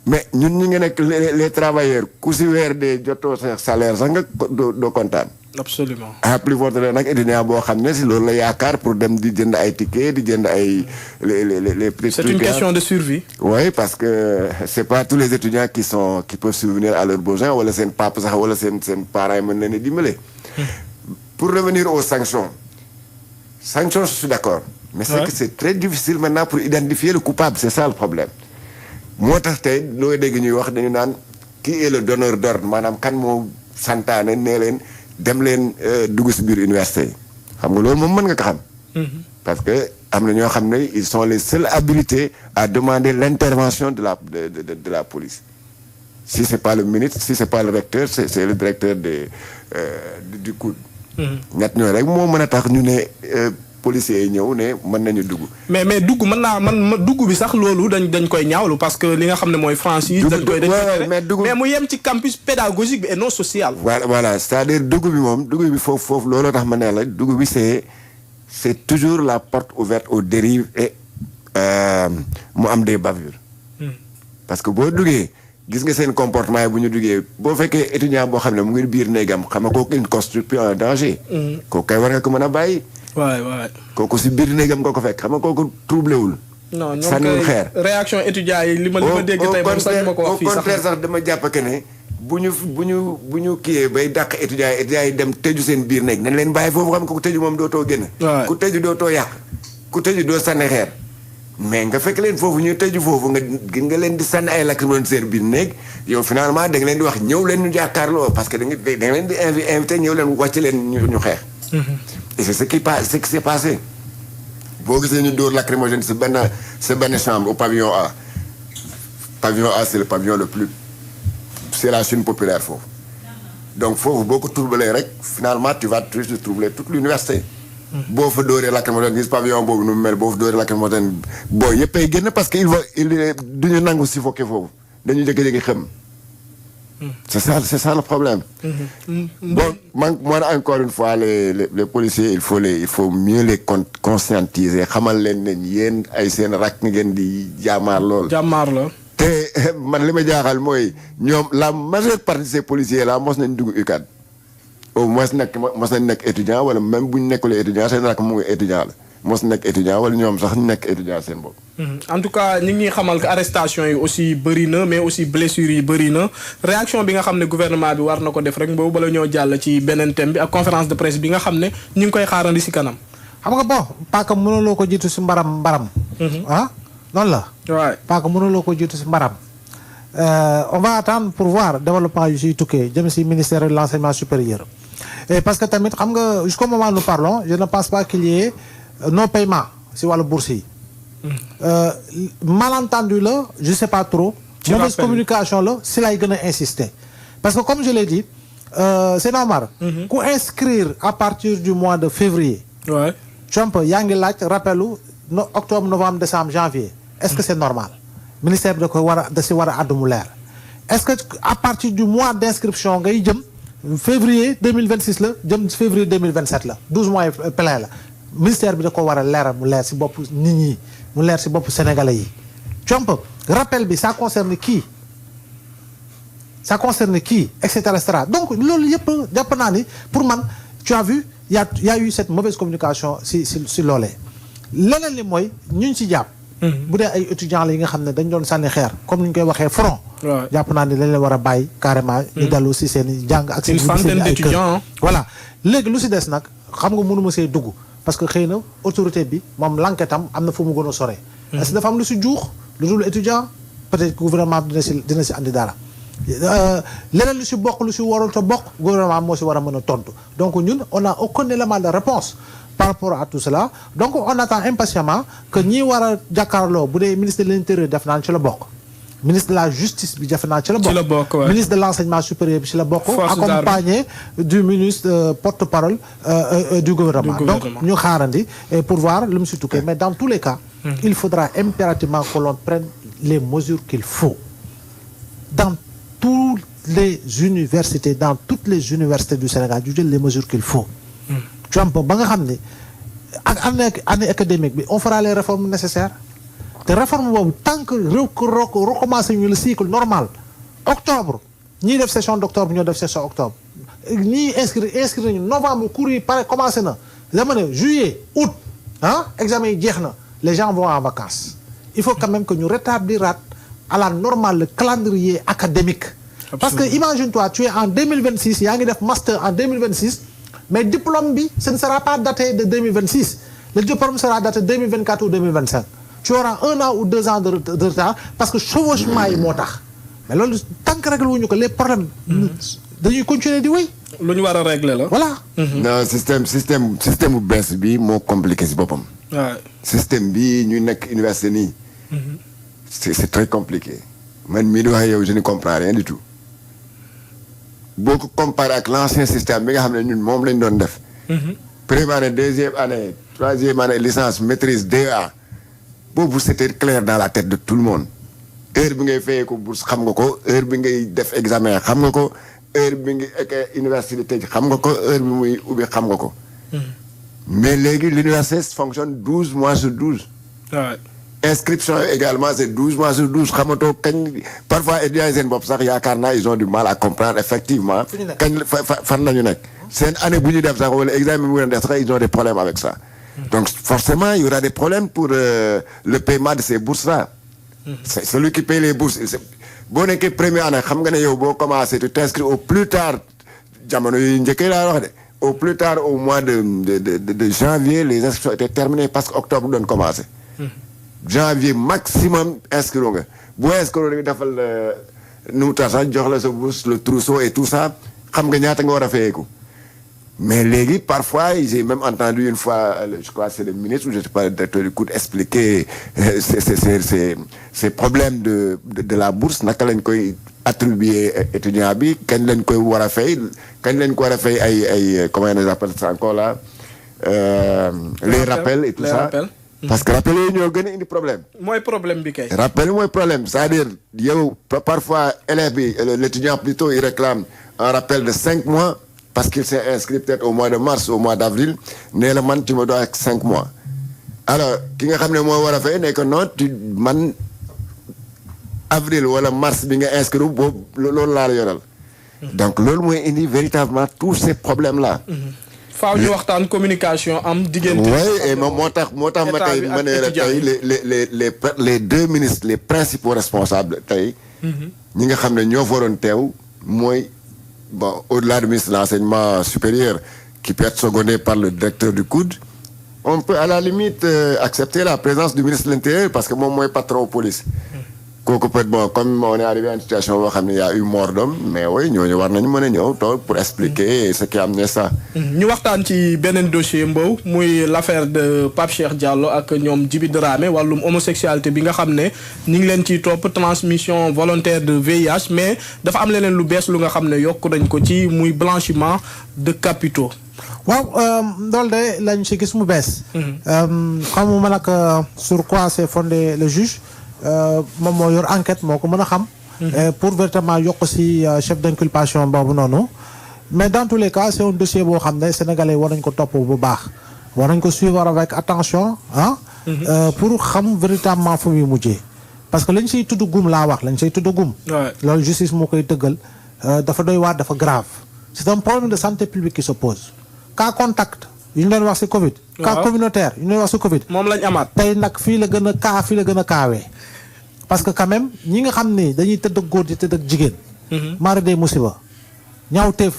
mais ñun ñu ngi nekk les travailleurs ku si weer de jotoo sa salaire sax nga doo kontaan. absolument. à plus forte raison nag étudiant boo xam ne si loolu la yaakaar pour dem di jënd ay tickets di jënd ay les prix. c'est une question de survie. oui parce que c'est pas tous les étudiants qui peuvent subvenir à leurs besoins wala seen papa sax wala seen parents yi mën leen a dimbale. pour revenir aux sanctions je suis d'accord. mais c'est que c'est très difficile maintenant pour identifier le coupable c'est ça le problème. moo tax tey looy dégg ñuy wax dañu naan qui est le donneur d'ordre maanaam kan moo santaane nee leen dem leen dugg si biir université yi xam nga loolu moom mën nga ko xam. parce que am na ñoo xam ne ils sont les seuls habilités à demander l'intervention de la police. si c'est pas le ministre si c'est pas le recteur c'est le directeur du COUD. ñett ñooy rek moo mën a tax ñu ne policiers yi ñëw ne mën nañu dugg. mais dugg dugg bi sax loolu dañ koy ñaawlu parce que li nga xam ne mooy franchise. dañ koy mais mu yem ci campus pédagogique bi et non social. voilà c'est-à-dire dugg bi foofu looloo tax ma ne la dugg bi c'est toujours la porte ouverte aux dérives et mu am des bavures. parce que boo duggee gis nga seen comportement yi bu ñu duggee boo fekkee étudiant boo xam ne mu ngi biir néegam xam nga kooku il constitue un danger. kooku kay war nga ko mën a bàyyi. waay kooku si biir néegam nga ko fekk xam nga kooku troublé wul. non ñoom kay réaction étudiants yi li ma dégg tey moom sax ma ko wax fii sax. au contraire sax dama jàpp que ne bu ñu kiiyee bay dàq étudiants yi dem tëju seen biir néeg nañ leen bàyyi foofu xam nga ku tëju moom dootoo génn. ku tëju dootoo yàq ku tëju doo sànni xeer. mais nga fekk leen foofu ñu tëju foofu nga leen di sànni ay lacrymogène seen biir néeg yow finalement da nga leen di wax ñëw leen ñu jàkkaarloo parce que da nga leen di invité ñëw leen wàcc leen ñu xeex. et c'est ce qui s'est passé boo gisee ñu dóor lacrymogène si benn chambre au pavillon A. pavillon A c'est le pavillon le plus c'est la Chine populaire foofu donc foofu boo ko troubler rek finalement tu vas troubler toute l'université. boo fa dóoree lacrymogène gis pavillon boobu nu mu mel boo fa dóoree lacrymogène boo yëpp ay génn parce que duñu nangu suffoqué foofu dañu jékki-jékki xam. c'est ça le problème. bon moi encore une fois les policiers il faut mieux les conscientiser xamal leen ne yéen ay seen rakk ngeen di jaamaar lool. te man li ma jaaxal mooy ñoom la majeure partie de ces policiers là mos nañ dugg UCAD. au moins mos nañ nekk étudiant wala même bu ñu nekkulee étudiant seen rakk mu ngi étudiant la mos nekk étudiant wala ñoom sax ñu nekk étudiant seen bopp. en tout cas ñu ngi xamal que arrestation yi aussi bëri na mais aussi blessures yi bëri na réaction bi nga xam ne gouvernement bi war na ko def rek boobu bala ñoo jàll ci beneen thème bi ak conférence de presse bi nga xam ne ñu ngi koy xaarandi si kanam. xam nga bon paaka mënuloo ko jiitu si mbaram. ah noonu la. waay paaka mënuloo ko jiitu si mbaram. on va attendre pour voir développement yu siy tukkee jëm si ministère de l'enseignement supérieur. Et parce que tamit xam nga jusqu'au moment où nous parlons je ne pense pas qu'il y ait non paiement si wàllu bourse yi. malentendu la je sais pas trop. mauvaise communication la si lay gën a insister. parce que comme je l'ai dit c'est normal. ku inscrire à partir du mois de février. Trump yaa ngi laaj rappelu octobre novembre décembre janvier. est-ce que c'est normal. ministère bi da si war a àddu mu leer. est-ce que à partir du mois d'inscription ngay jëm. février 2026 la jëm février 2027 la 12 mois plein la ministère bi da ko war a leeral mu leer si bopp nit ñi mu leer si bopp sénégalais yi. Trump rappel bi ça concerne qui et cetera donc loolu yëpp jàpp naa ni pour man tu as vu y a eu cette mauvaise communication si loolee. leneen li mooy ñu ci jàpp. bu dee ay étudiants la yi nga xam ne dañ doon sànni xeer comme ni ñu koy waxee front. jàpp naa ni dañ leen war a bàyyi carrément. ñu dellu si seen i jàng ak seen ay kër voilà léegi lu si des nag xam nga mënuma see dugg parce que xëy na autorité bi moom l'enquête am na fu mu gën a sore. est-ce que dafa am lu si juux lu dul étudiant peut-être gouvernement dina si andi dara. leneen lu si bokk lu si warul te bokk gouvernement moo si war a mën a tontu donc ñun on a aucun élément de réponse par rapport à tout cela donc on attend impatiemment que ñi war a jàkkaarloo bu dee ministre de l'intérieur def naan ci la bokk ministre de la justice bi def naan ci la bokk ministre de l'enseignement supérieur bi ci la bokk accompagné du ministre porte-parole du gouvernement donc ñu xaarandi pour voir lu mu si tukkee mais dans tous les cas il faudra impérativement que l'on prenne les mesures qu'il faut dans toutes les universités du Sénégal ñu jël les mesures qu'il faut Trump ba nga xam ne ak année académique bi on fera les réformes nécessaires te réforme boobu tant que recommencé ñu le cycle normal octobre ñii def session d'octobre ñoo def session octobre ñii inscrire nañu novembre cours yi pare commencé na dama ne juillet août examen yi jeex na les gens vont en vacances il faut quand même que ñu rétabliraat à la normale le calendrier académique. Absolument. Parce que imagine-toi tu es en 2026 yaa ngi def master en 2026 mais diplôme bi ce ne sera pas daté de 2026 le diplôme sera daté 2024 ou 2025 tu auras 1 an ou 2 ans de retard parce que chevauchement yi moo tax mais loolu tant que réglé wuñu ko les problèmes dañuy continuer di wéy. lu ñu war a régler la. voilà. non système bu bees bi moo compliqué si boppam. waaw système bi ñu nekk université nii. c'est très compliqué. man mii di wax yow je ne comprends rien du tout. boo ko comparé ak l'ancien système bi nga xam ne ñun moom lañ doon def. première année deuxième année troisième année licence maîtrise DEA boobu c'était clair dans la tête de tout le monde. heure bi ngay fayee ko bourse xam nga ko heure bi ngay def examen xam nga ko heure bi nga université tëj xam nga ko heure bi muy ubbi xam nga ko. mais léegi l'université fonctionne 12 mois sur 12. waaw. inscription également c'est 12 mois sur 12 xamatoo kañ parfois étudiants seen bopp sax yaakaar naa ils ont du mal à comprendre effectivement. kañ fan la ñu nekk. seen année bu ñu def sax wala examen bu ñu def sax ils ont des problèmes avec ça. donc forcément il y aura des problèmes pour le paiement de ces bourses là. c'est celui qui paye les bourses boo nekkee première année xam nga ne yow boo commencé tu t'inscris au plus tard jamono yu njëkkee laa wax de au plus tard au mois de janvier les inscriptions étaient terminées parce que octobre doon commencé. janvier maximum inscrire nga boo inscrire nga defal nu mu tax sax jox la sa bourse le trousseau et tout ça xam nga ñaata nga war a fayeeku mais léegi parfois j'ai même entendu une fois je crois c'est le ministre ou je sais pas le directeur du COUD expliquer ces problèmes de la bourse naka lañ koy attribuer étudiant bi kañ lañ koy war a fay kañ lañ ko war a fay ay comment on appelle ça encore là les rappels et tout ça parce que rappel yooyu ñoo gën a indi problème. mooy problème bi kay. rappel mooy problème c'est-à-dire yow parfois élève bi l'étudiant plutôt il réclame un rappel de 5 mois parce qu'il s'est inscrit peut-être au mois de mars au mois d'avril nee la man tu me dois 5 mois. alors ki nga xam ne moo war a fay ne que non man avril wala mars bi nga inscrit boobu loolu laa la yoral. donc loolu mooy indi véritablement tous ces problèmes là. faaw ñu waxtaan communication am diggante. oui et moo tax ma tey ma ne la tey les deux ministres les principaux responsables tey. ñi nga xam ne ñoo waroon teew mooy bon au-delà du ministre de l'enseignement supérieur qui peut être secondé par le directeur du COUD. on peut à la limite accepter la présence du ministre de l'Intérieur parce que moom mooy patron police. kooku peut être bon comme on est arrivé à une situation boo xam ne y a eu mort d'homme mais oui ñooñu war nañu mën a ñëw toog pour expliquer ce qui a amené ça. ñu waxtaan ci beneen dossier Mbow muy l'affaire de Pape Cheikh Diallo ak ñoom Djibi Dramé wàllum homosexualité bi nga xam ne ñu ngi leen ciy topp transmission volontaire de VIH mais dafa am leneen lu bees lu nga xam ne yokk nañ ko ci muy blanchiment de capitaux. waaw loolu de lañ ci gis mu bees. xam nga nag sur quoi s'est fondé le juge. moom moo yor enquête moo ko mën a xam. pour véritablement yokk ci chef d'inculpation boobu noonu. mais dans tous les cas c'est un dossier boo xam ne sénégalais war nañ ko topp bu baax. war nañ ko suivre avec attention pour xam véritablement fu muy mujjee. parce que lañ siy tudd gum laa wax lañ siy tudd gum. loolu justice moo koy tëggal dafa doy waar dafa grave. c'est un problème de santé publique qui se pose. cas contact yu ñu doon wax ci Covid. cas communautaire yu ñu doon wax ci Covid. moom lañ amaat. tey nag fii la gën a kaawee. parce que quand même ñi nga xam ne dañuy tëdd ak góor di tëdd ak jigéen. mara day musiba ñaawteef